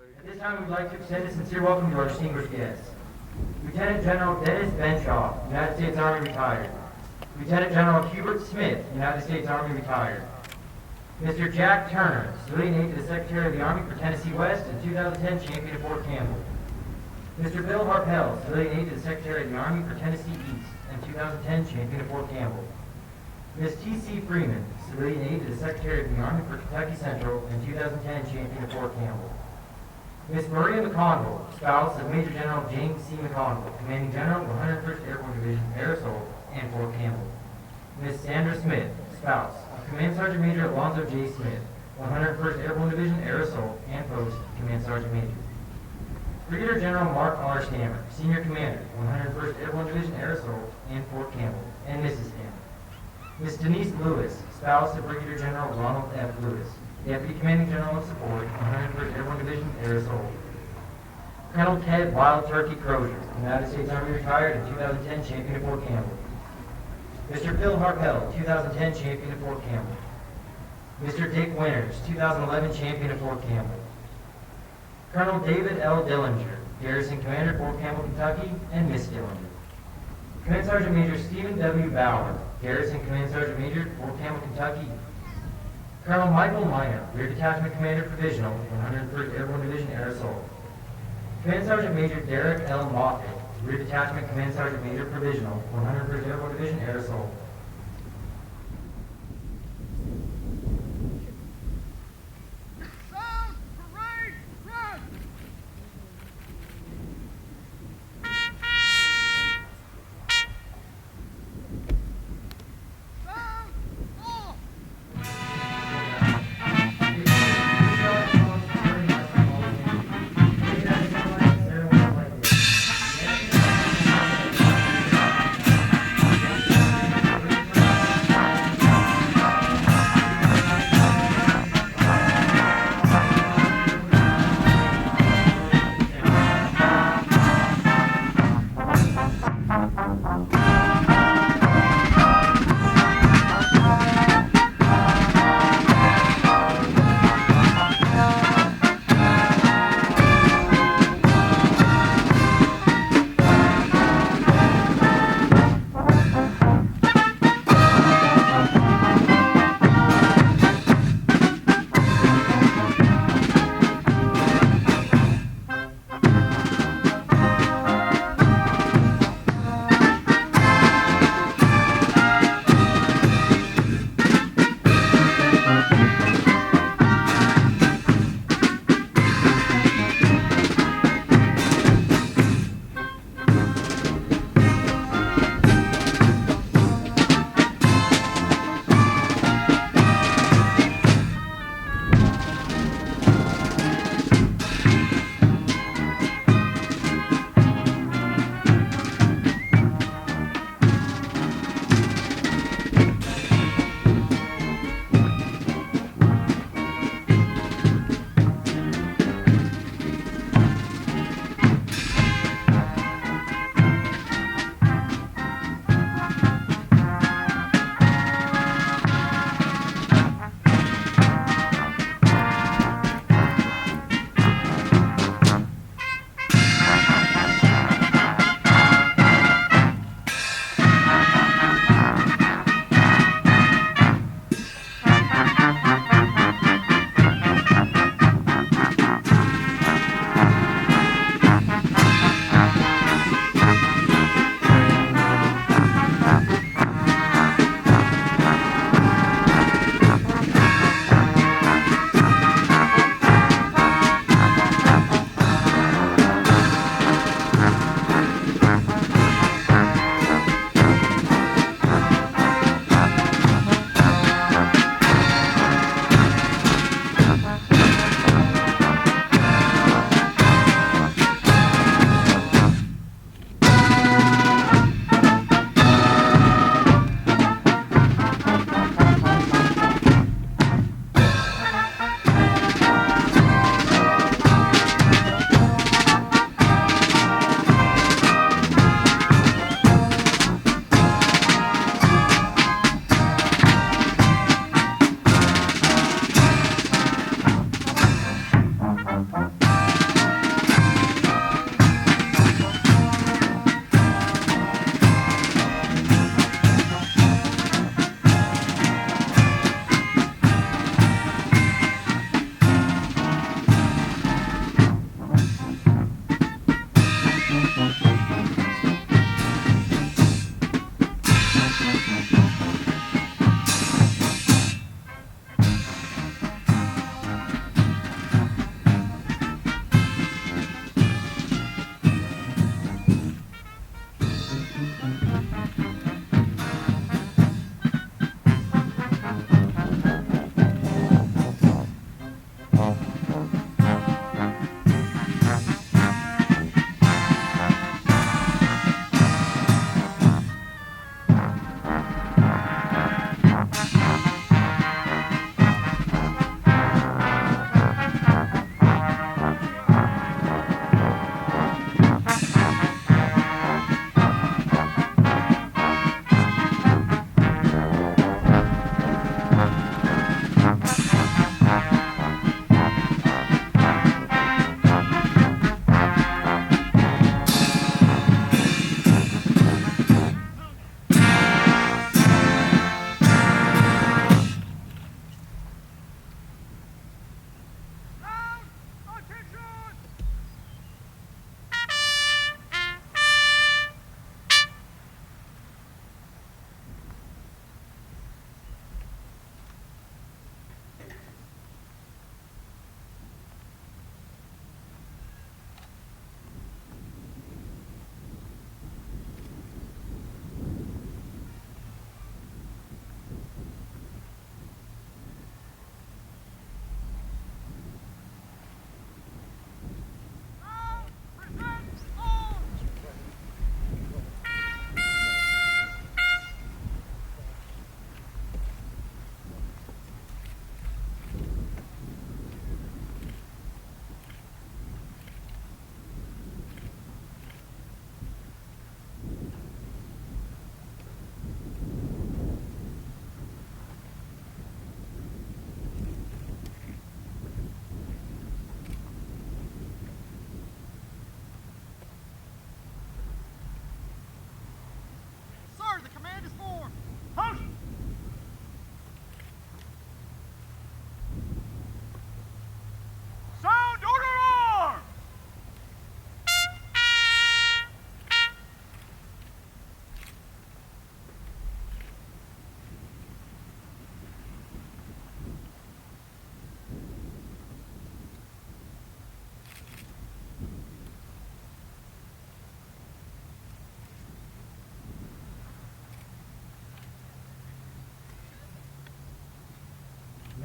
At this time, we'd like to extend a sincere welcome to our distinguished guests. Lieutenant General Dennis Benshaw, United States Army retired. Lieutenant General Hubert Smith, United States Army retired. Mr. Jack Turner, civilian aide to the Secretary of the Army for Tennessee West and 2010 champion of Fort Campbell. Mr. Bill Harpel, civilian aide to the Secretary of the Army for Tennessee East and 2010 champion of Fort Campbell. Ms. T.C. Freeman, civilian aide to the Secretary of the Army for Kentucky Central and 2010 champion of Fort Campbell. Ms. Maria McConville, spouse of Major General James C. McConville, Commanding General, 101st Airborne Division, Aerosol, and Fort Campbell. Ms. Sandra Smith, spouse of Command Sergeant Major Alonzo J. Smith, 101st Airborne Division, Aerosol, and post Command Sergeant Major. Brigadier General Mark R. Stammer, Senior Commander, 101st Airborne Division, Aerosol, and Fort Campbell, and Mrs. Stammer. Ms. Denise Lewis, spouse of Brigadier General Ronald F. Lewis, Deputy Commanding General of Support, 101st Airborne Division, Aerosol. Colonel Ted Wild Turkey Crozier, United States Army retired in 2010 champion of Fort Campbell. Mr. Bill Harpel, 2010 champion of Fort Campbell. Mr. Dick Winters, 2011 champion of Fort Campbell. Colonel David L. Dillinger, Garrison Commander, Fort Campbell, Kentucky, and Miss Dillinger. Command Sergeant Major Stephen W. Bauer, Garrison Command Sergeant Major, Fort Campbell, Kentucky. Colonel Michael Minor, Rear Detachment Commander Provisional, 101st Airborne Division, Aerosol. Command Sergeant Major Derek L. Moffitt, Rear Detachment Command Sergeant Major Provisional, 101st Airborne Division, Aerosol.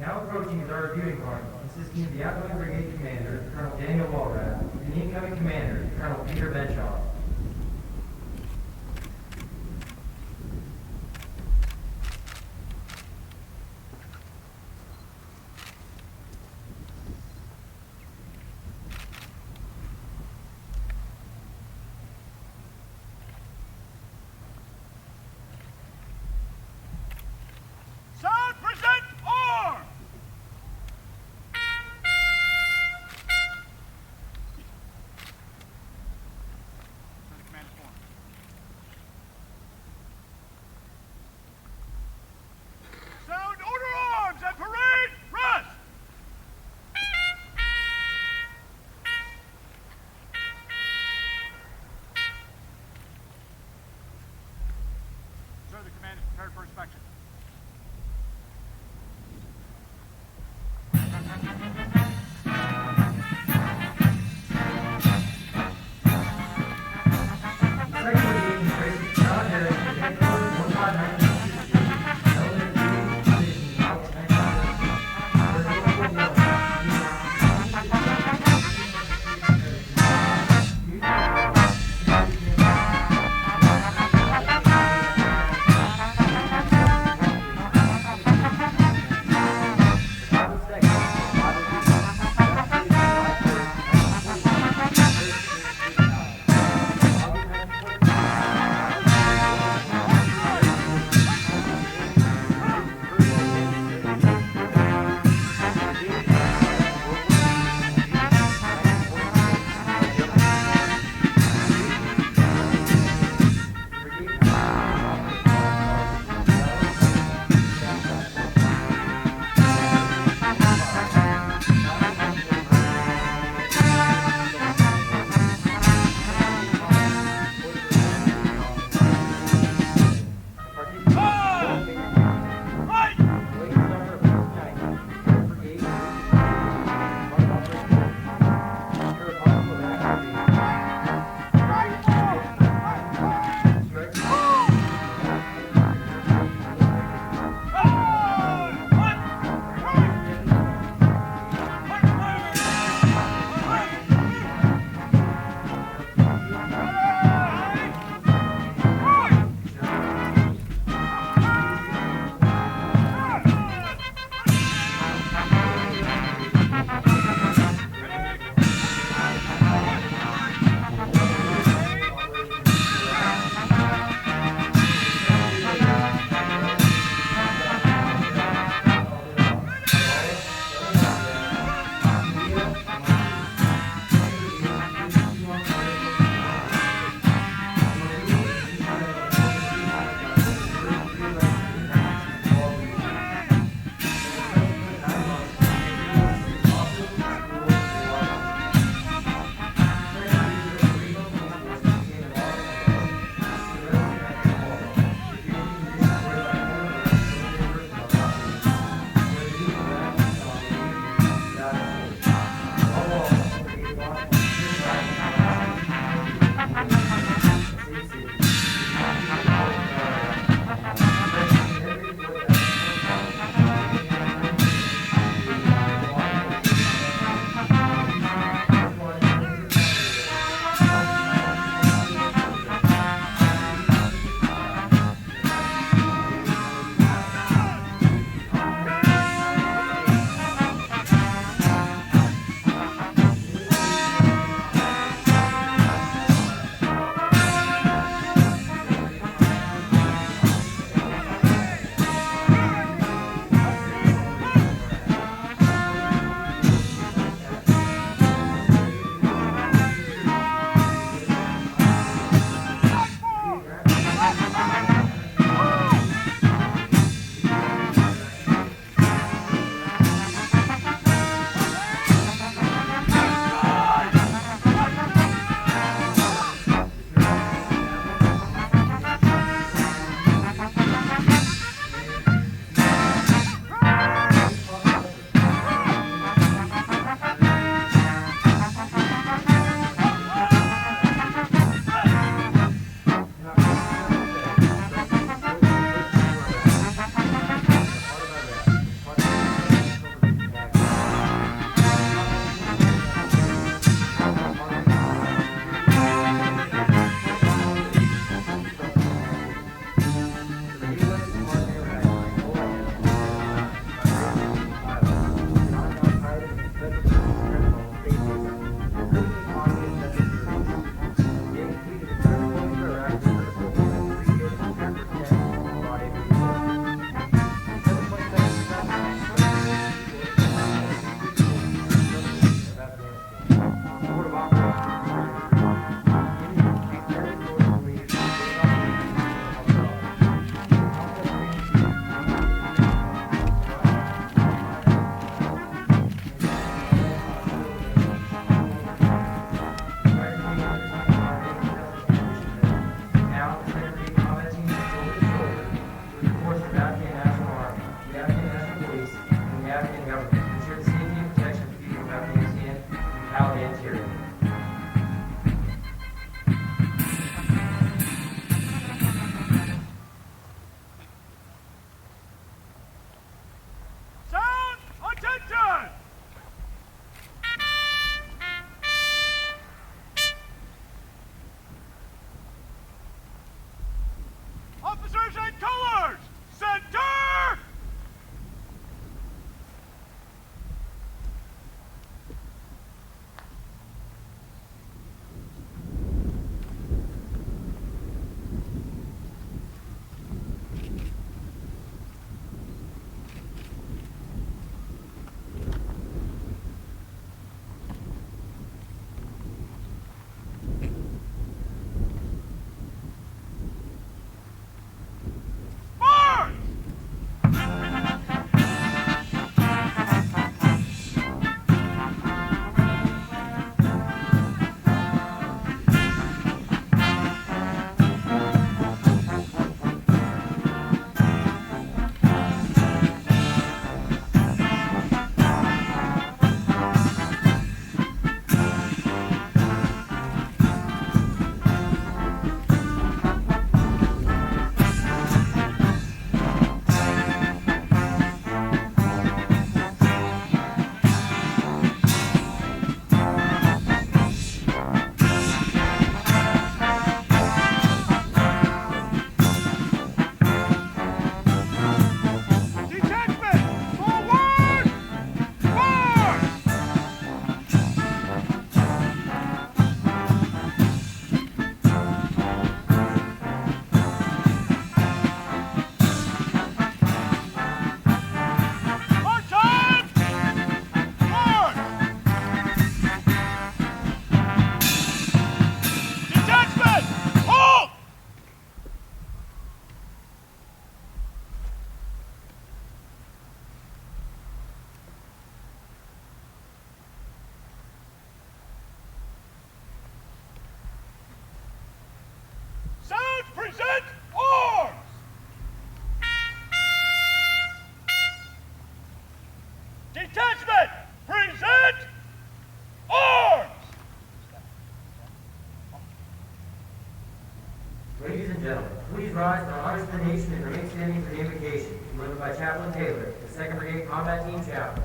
Now approaching is our reviewing party, consisting of the outgoing brigade commander, Colonel Daniel Walrath, and the incoming commander, Colonel Peter Benshaw. Sound present arms! present arms! Detachment, present arms! Ladies and gentlemen, please rise for honors of the nation and remain standing for the invocation, delivered by Chaplain Taylor, the 2nd Brigade Combat Team Chaplain.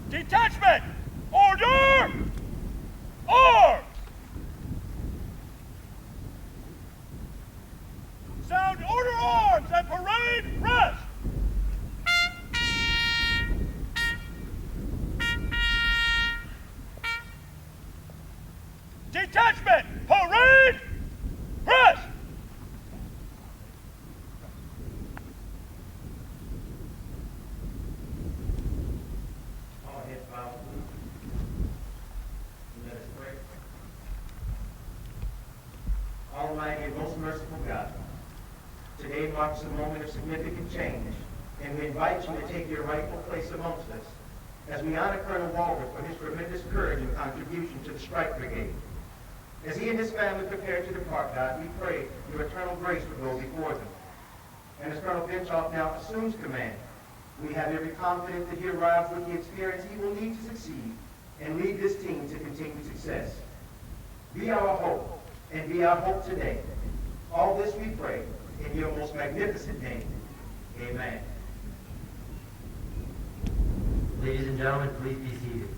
Detachment! Order! Arms! Sound order arms and parade rest! Detachment! Parade rest! All heads bowed, please. Let us pray. Almighty and most merciful God, today marks a moment of significant change, and we invite you to take your rightful place amongst us as we honor Colonel Walworth for his tremendous courage and contribution to the Strike Brigade. As he and his family prepare to depart, God, we pray your eternal grace would go before them. And as Colonel Benchoff now assumes command, we have every confidence that he arrives with the experience he will need to succeed and lead this team to continued success. Be our hope, and be our hope today. All this we pray in your most magnificent name. Amen. Ladies and gentlemen, please be seated.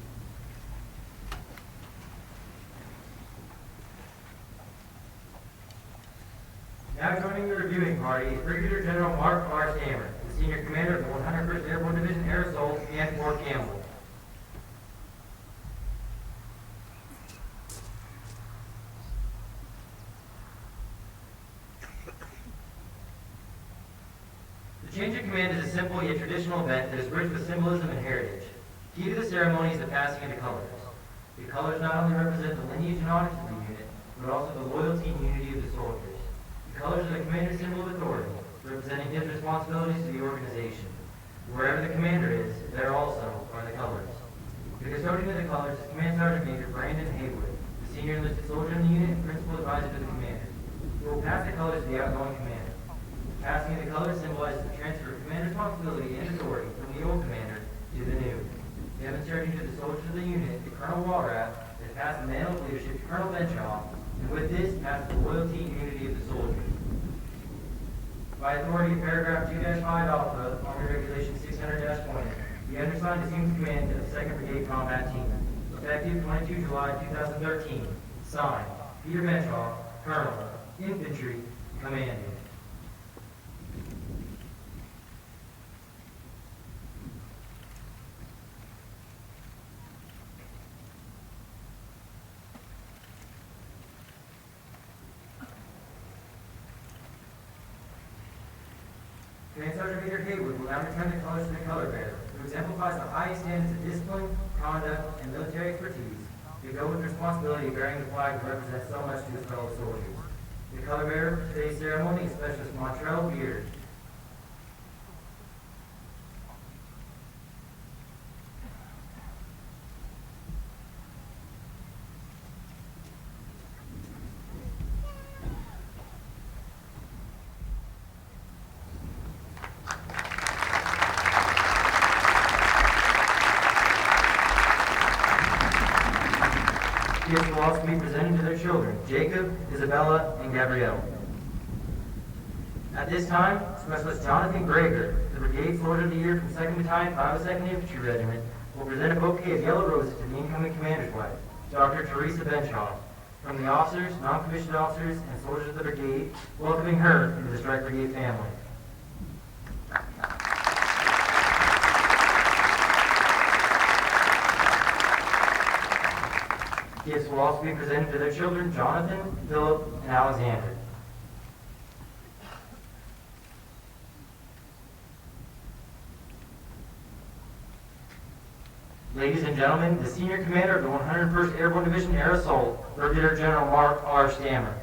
Now joining the reviewing party is Brigadier General Mark R. Stammer, the Senior Commander of the 101st Airborne Division Air Assault and Fort Campbell. The change of command is a simple yet traditional event that is rich with symbolism and heritage. Key to the ceremony is the passing of the colors. The colors not only represent the lineage and honors of the unit, but also the loyalty and unity of the soldiers. The colors are the commander's symbol of authority, representing his responsibilities to the organization. Wherever the commander is, there also are the colors. The custodian of the colors is Command Sergeant Major Brandon Haywood, the senior enlisted soldier in the unit and principal advisor to the commander. He will pass the colors to the outgoing commander. Passing of the colors symbolizes the transfer of command responsibility and authority from the old commander to the new. Demonstrating to the soldiers of the unit that Colonel Walrath has passed the mantle of leadership to Colonel Benchoff, and with this passes the loyalty and unity of the soldiers. By authority of paragraph 2-5 alpha, Army Regulation 600-20, the undersigned assumes command of the 2nd Brigade Combat Team, effective 22 July 2013. Signed, Peter Benchoff, Colonel, Infantry, Commanding. Command Sergeant Major Haywood will now return the colors to the color bearer, who exemplifies the highest standards of discipline, conduct, and military expertise, to go with the responsibility of bearing the flag that represents so much to his fellow soldiers. The color bearer for today's ceremony is Specialist Montrell Beard. will also be presented to their children, Jacob, Isabella, and Gabrielle. At this time, Specialist Jonathan Greger, the Brigade Soldier of the Year from 2nd Battalion, 502nd Infantry Regiment, will present a bouquet of yellow roses to the incoming commander's wife, Dr. Teresa Benshaw, from the officers, non-commissioned officers, and soldiers of the brigade, welcoming her into the Strike Brigade family. Gifts will also be presented to their children, Jonathan, Philip, and Alexander. Ladies and gentlemen, the Senior Commander of the 101st Airborne Division Air Assault, Brigadier General Mark R. Stammer.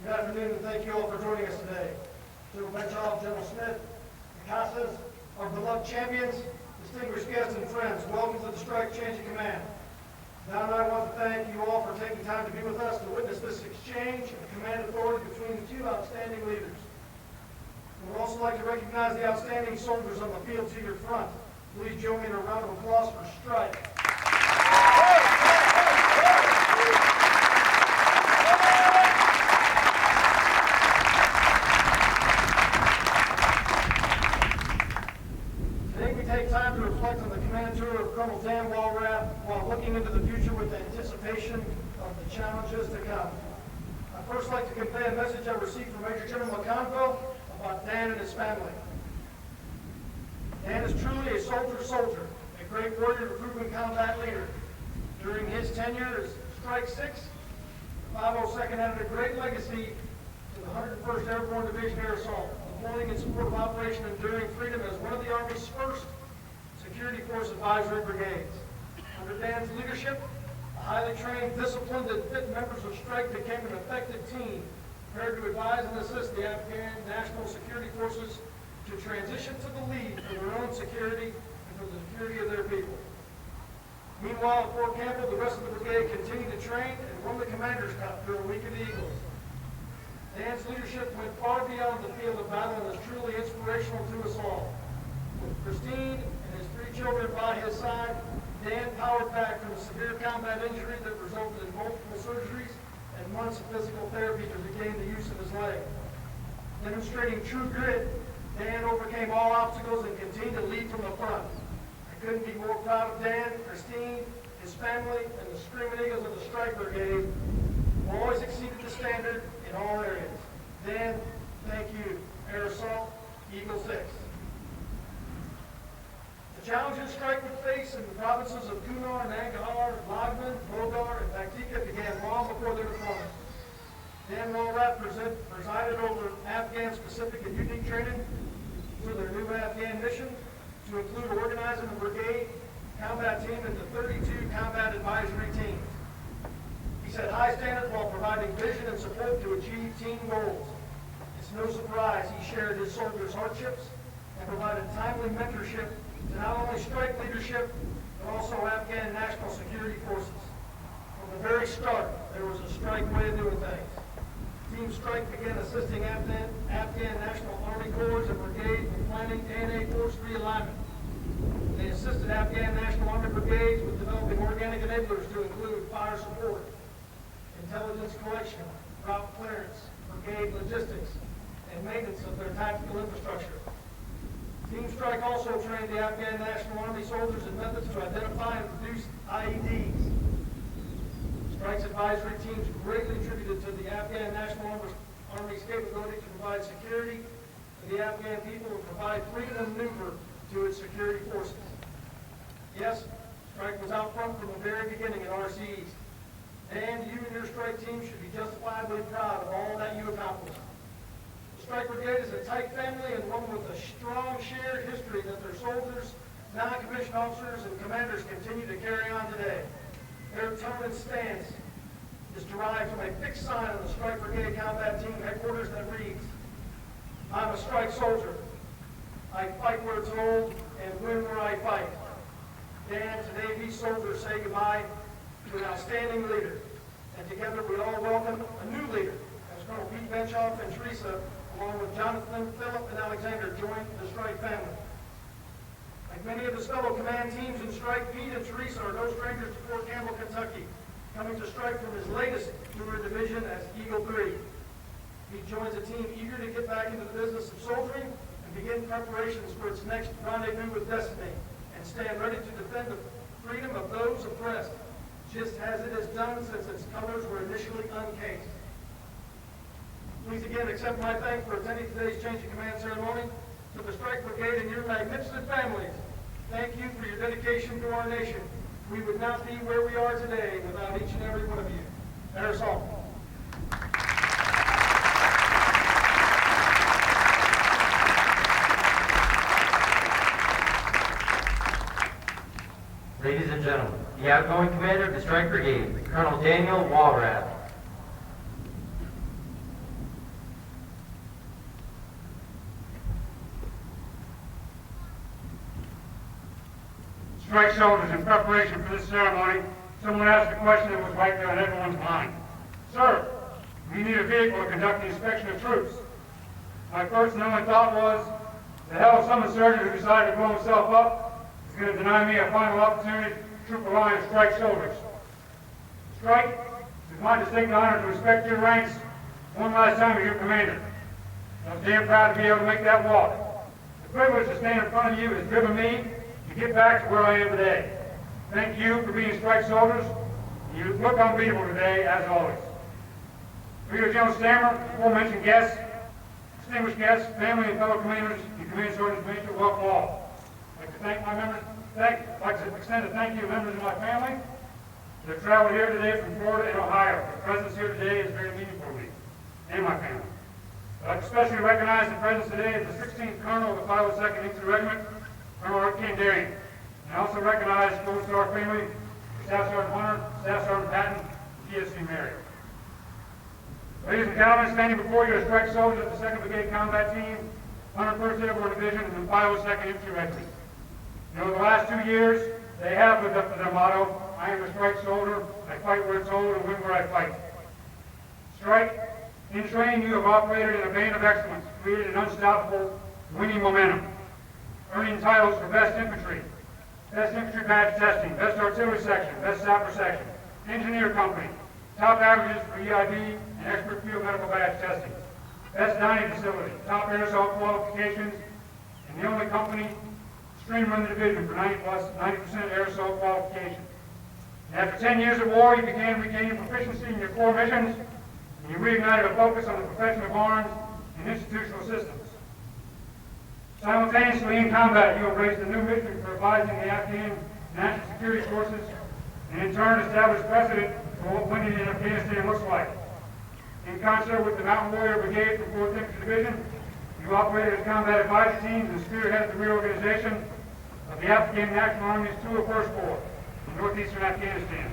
Good afternoon, and thank you all for joining us today. General Benshaw, General Smith, the Casas, our beloved champions, distinguished guests and friends, welcome to the Strike Change of Command. Now and I want to thank you all for taking time to be with us to witness this exchange of command authority between the two outstanding leaders. We would also like to recognize the outstanding soldiers on the field to your front. Please join me in a round of applause for Strike. On the command tour of Colonel Dan Walrath while looking into the future with anticipation of the challenges to come. I'd first like to convey a message I received from Major General Campbell about Dan and his family. Dan is truly a soldier, a great warrior, proven combat leader. During his tenure as Strike 6, the 502nd added a great legacy to the 101st Airborne Division Air Assault, deploying in support of Operation Enduring Freedom as one of the Army's first Security Force Advisory Brigades. Under Dan's leadership, the highly trained, disciplined, and fit members of Strike became an effective team prepared to advise and assist the Afghan National Security Forces to transition to the lead for their own security and for the security of their people. Meanwhile, at Fort Campbell, the rest of the brigade continued to train and won the Commander's Cup during Week of the Eagles. Dan's leadership went far beyond the field of battle and is truly inspirational to us all. With Christine and his 3 children by his side, Dan powered back from a severe combat injury that resulted in multiple surgeries and months of physical therapy to regain the use of his leg. Demonstrating true grit, Dan overcame all obstacles and continued to lead from the front. I couldn't be more proud of Dan, Christine, his family, and the Screaming Eagles of the Strike Brigade, who always exceeded the standard in all areas. Dan, thank you. Air Assault, Eagle 6. The challenges Strike would face in the provinces of Kunar, Nangarhar, Lagman, Logar, and Paktika began long before their deployment. Dan Walrath presided over Afghan-specific and unique training for their new Afghan mission to include organizing the brigade combat team into 32 combat advisory teams. He set high standards while providing vision and support to achieve team goals. It's no surprise he shared his soldiers' hardships and provided timely mentorship to not only Strike leadership, but also Afghan National Security Forces. From the very start, there was a Strike way of doing things. Team Strike began assisting Afghan National Army Corps and Brigades in planning ANA Force realignment. They assisted Afghan National Army Brigades with developing organic enablers to include fire support, intelligence collection, route clearance, brigade logistics, and maintenance of their tactical infrastructure. Team Strike also trained the Afghan National Army soldiers in methods to identify and produce IEDs. Strike's advisory teams greatly contributed to the Afghan National Army's capability to provide security to the Afghan people and provide freedom of maneuver to its security forces. Yes, Strike was out front from the very beginning at RCEs. And you and your Strike team should be justifiably proud of all that you accomplished. Strike Brigade is a tight family and one with a strong shared history that their soldiers, non-commissioned officers, and commanders continue to carry on today. Their tone and stance is derived from a fixed sign on the Strike Brigade Combat Team headquarters that reads, "I'm a Strike soldier. I fight where it's old and win where I fight. Dan, today these soldiers say goodbye to an outstanding leader. And together we all welcome a new leader, as Colonel Pete Benchoff and Teresa, along with Jonathan, Philip, and Alexander, join the strike family. Like many of his fellow command teams in strike, Pete and Teresa are no strangers to Fort Campbell, Kentucky, coming to strike from his latest newer division as Eagle 3. He joins a team eager to get back into the business of soldiering and begin preparations for its next rendezvous with destiny, and stand ready to defend the freedom of those oppressed, just as it has done since its colors were initially uncased. Please again accept my thanks for attending today's change of command ceremony. To the Strike Brigade and your magnificent families, thank you for your dedication to our nation. We would not be where we are today without each and every one of you. Aerosol. Ladies and gentlemen, the outgoing commander of the Strike Brigade, Colonel Daniel Walrath. Strike soldiers, in preparation for this ceremony, someone asked a question that was right there on everyone's mind. Sir, we need a vehicle to conduct the inspection of troops. My first and only thought was, the hell of some insurgent who decided to blow himself up is going to deny me a final opportunity to troop a line of strike soldiers. Strike, it is my distinct honor to inspect your ranks one last time as your commander. I'm damn proud to be able to make that walk. The privilege to stand in front of you has driven me to get back to where I am today. Thank you for being strike soldiers. You look unbeatable today, as always. Brigadier General Stammer, aforementioned guests, distinguished guests, family and fellow commanders, and command sergeants, major, welcome all. I'd like to thank my members, I'd like to extend a thank you to members of my family that have traveled here today from Florida and Ohio. Your presence here today is very meaningful to me and my family. I'd like to especially recognize the presence today of the 16th Colonel of the 502nd Infantry Regiment, Colonel Art Kandarian. And I also recognize those to our family, Staff Sergeant Hunter, Staff Sergeant Patton, and TSC Mary. Ladies and gentlemen, standing before you are strike soldiers of the 2nd Brigade Combat Team, 101st Airborne Division, and the 502nd Infantry Regiment. And over the last 2 years, they have lived up to their motto, I am a strike soldier, I fight where it's old and win where I fight. Strike, in training you have operated in a vein of excellence, created an unstoppable winning momentum, earning titles for Best Infantry, Best Infantry Badge Testing, Best Artillery Section, Best Sapper Section, Engineer Company, top averages for EIB and Expert Field Medical Badge Testing, Best Dining Facility, top air assault qualifications, and the only company streamer in the division for 90% air assault qualification. And after 10 years of war, you began regaining proficiency in your core missions, and you reignited a focus on the profession of arms and institutional systems. Simultaneously in combat, you embraced a new mission for advising the Afghan national security forces, and in turn established precedent for what winning in Afghanistan looks like. In concert with the Mountain Warrior Brigade from 4th Infantry Division, you operated as combat advisory teams and spearheaded the reorganization of the Afghan National Army's 201st Corps in northeastern Afghanistan.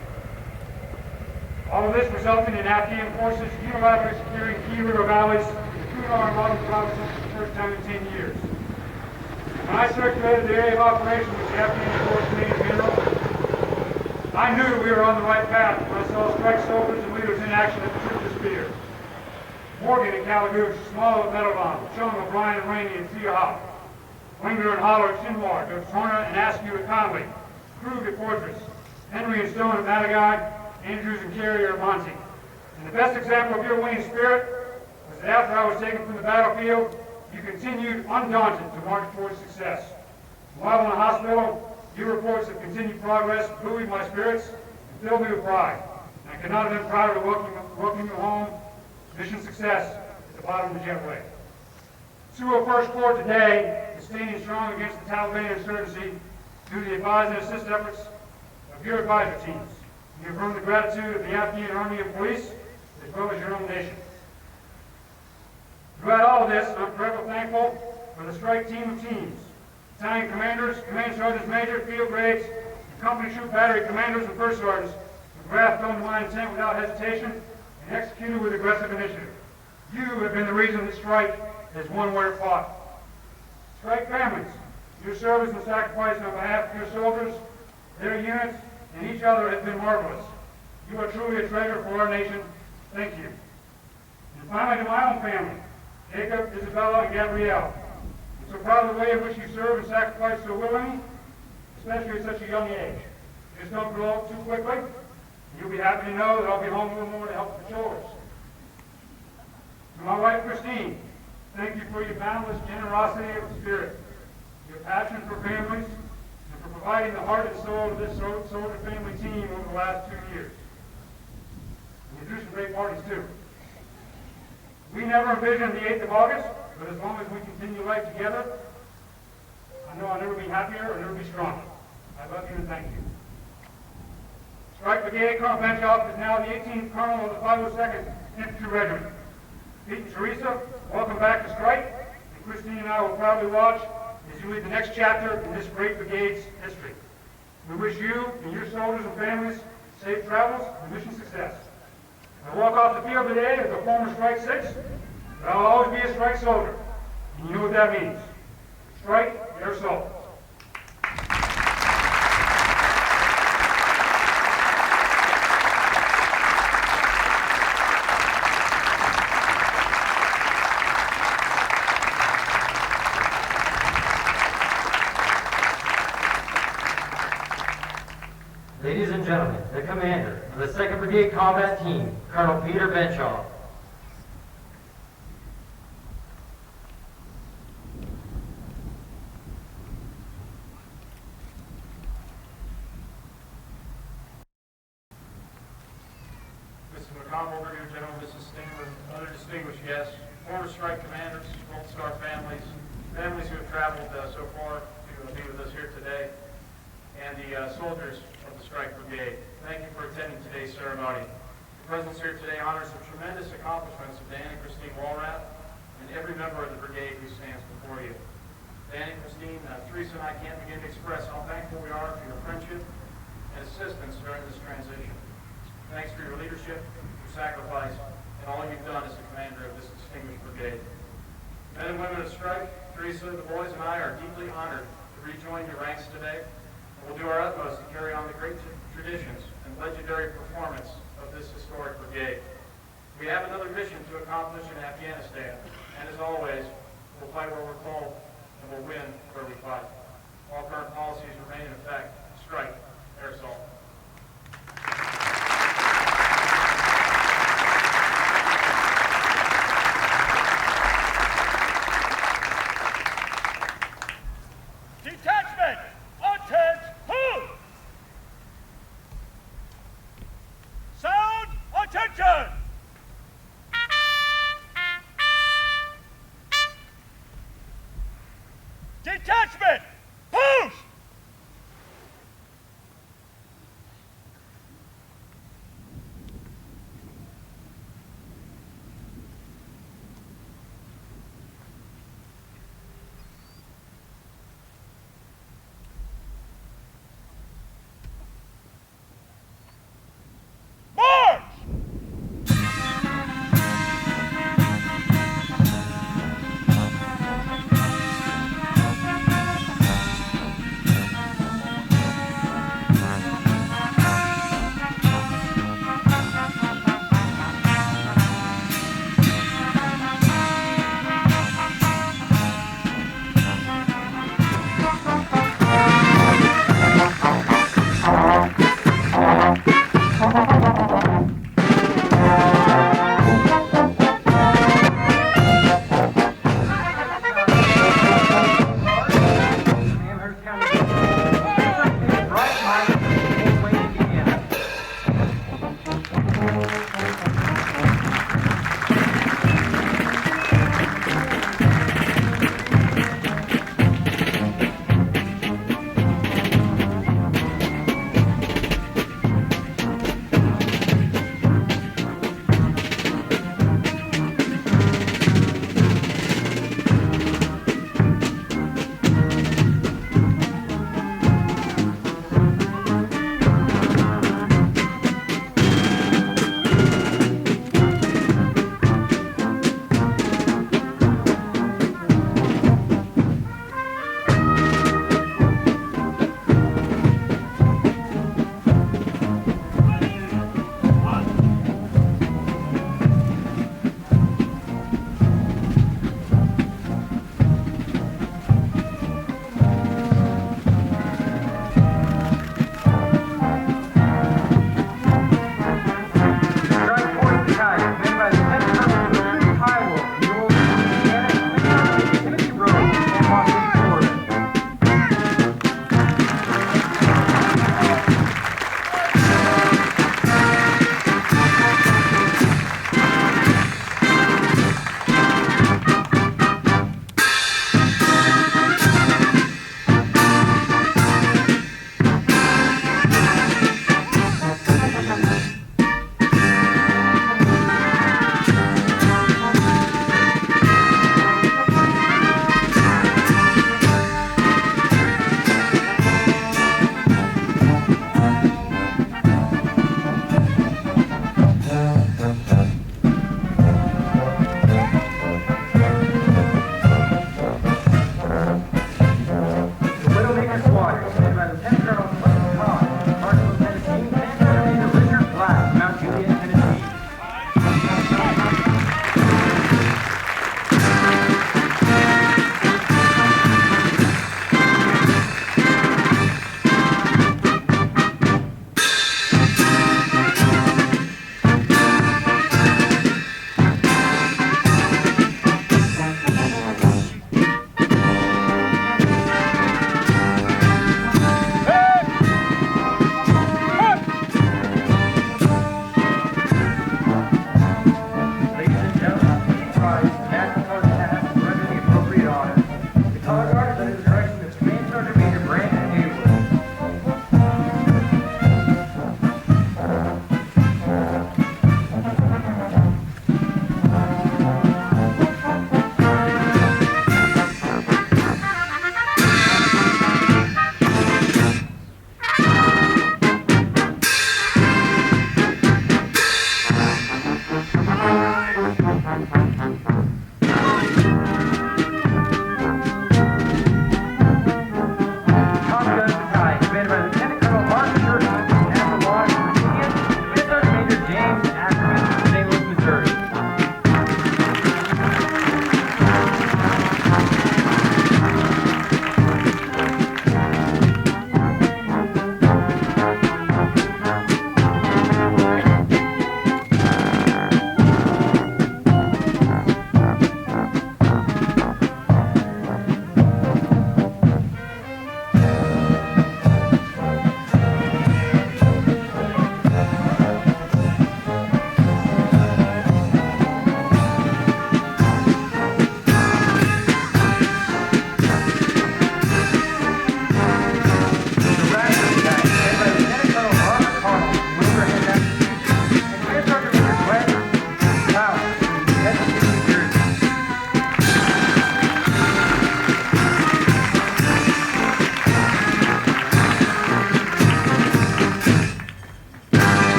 All of this resulted in Afghan forces unilaterally securing key river valleys in the Kunar and Lawton provinces for the first time in 10 years. When I circulated the area of operation with the Afghan Corps Commanding General, I knew we were on the right path when I saw strike soldiers and leaders in action at the tip of the spear. Morgan and Calagooch, Small at Meadowlawn, Chung, O'Brien and Rainey at Seahawk, Winger and Holler at Shinwar, Torna and Askew at Conway, Krug at Fortress, Henry and Stone at Madagai, Andrews and Carrier at Monty. And the best example of your winning spirit was that after I was taken from the battlefield, you continued undaunted to march towards success. While in the hospital, your reports of continued progress buoyed my spirits and filled me with pride. And I could not have been prouder to welcome you home. Mission success at the bottom of the jetway. 201st Corps today is standing strong against the Taliban insurgency due to the advise and assist efforts of your advisor teams. You have earned the gratitude of the Afghan Army and Police, as well as your own nation. Throughout all of this, I'm forever thankful for the strike team of teams, battalion commanders, command sergeants, major, field grades, and company troop battery commanders and first sergeants who grasped onto my intent without hesitation and executed with aggressive initiative. You have been the reason that strike has won where it fought. Strike families, your service and sacrifice on behalf of your soldiers Their units and each other have been marvelous. You are truly a treasure for our nation. Thank you. And finally, to my own family, Jacob, Isabella, and Gabrielle. I'm so proud of the way in which you serve and sacrifice so willingly, especially at such a young age. Just don't grow up too quickly. You'll be happy to know that I'll be home a little more to help with the chores. To my wife, Christine, thank you for your boundless generosity of spirit, your passion for families, and for providing the heart and soul of this soldier family team over the last 2 years. And you do some great parties, too. We never envisioned the 8th of August, but as long as we continue life together, I know I'll never be happier or never be stronger. I love you and thank you. Strike Brigade Colonel Benchoff is now the 18th Colonel of the 502nd Infantry Regiment. Pete and Teresa, welcome back to Strike, and Christine and I will proudly watch as you lead the next chapter in this great brigade's history. We wish you and your soldiers and families safe travels and mission success. I walk off the field today as a former Strike 6, but I'll always be a Strike soldier, and you know what that means. Strike your soul. Ladies and gentlemen, the commander of the 2nd Brigade Combat Team, Colonel Peter Benchoff. Mr. McConnell, Brigadier General, Mrs. Stammer, other distinguished guests, former Strike commanders, Gold Star families, families who have traveled so far to be with us here today, and the soldiers of the Strike Brigade. Thank you for attending today's ceremony. Your presence here today honors the tremendous accomplishments of Dan and Christine Walrath and every member of the brigade who stands before you. Dan and Christine, Teresa and I can't begin to express how thankful we are for your friendship and assistance during this transition. Thanks for your leadership, your sacrifice, and all you've done as the commander of this distinguished brigade. Men and women of Strike, Teresa, the boys, and I are deeply honored to rejoin your ranks today. We'll do our utmost to carry on the great traditions and legendary performance of this historic brigade. We have another mission to accomplish in Afghanistan, and as always, we'll fight where we're told, and we'll win where we fight. All current policies remain in effect. Strike, air assault. Detachment! Attend! Who? Sound! Attention! Detachment! Push! March!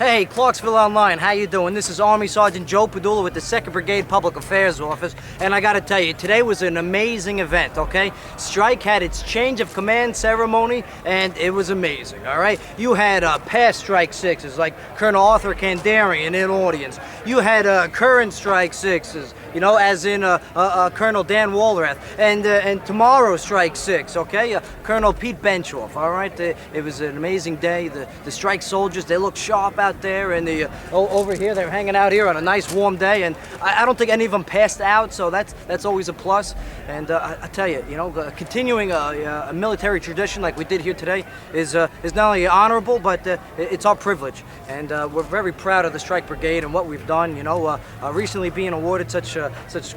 Hey, Clarksville Online, how you doing? This is Army Sergeant Joe Padula with the 2nd Brigade Public Affairs Office, and I gotta tell you, today was an amazing event, okay? Strike had its change of command ceremony, and it was amazing, all right? You had past Strike Sixes, like Colonel Arthur Kandarian in audience. You had current Strike Sixes, you know, as in Colonel Dan Walrath, and tomorrow's Strike Six, okay? Colonel Pete Benchoff, all right? It was an amazing day. The Strike soldiers, they look sharp out there, and over here, they're hanging out here on a nice warm day, and I don't think any of them passed out, so that's always a plus. And I tell you, you know, continuing a military tradition like we did here today is not only honorable, but it's our privilege. And we're very proud of the Strike Brigade and what we've done. You know, recently being awarded such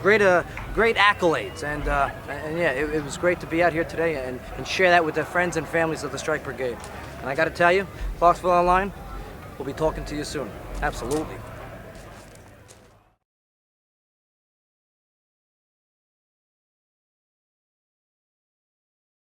great accolades, and yeah, it was great to be out here today and share that with the friends and families of the Strike Brigade. And I got to tell you, Clarksville Online, we'll be talking to you soon. Absolutely.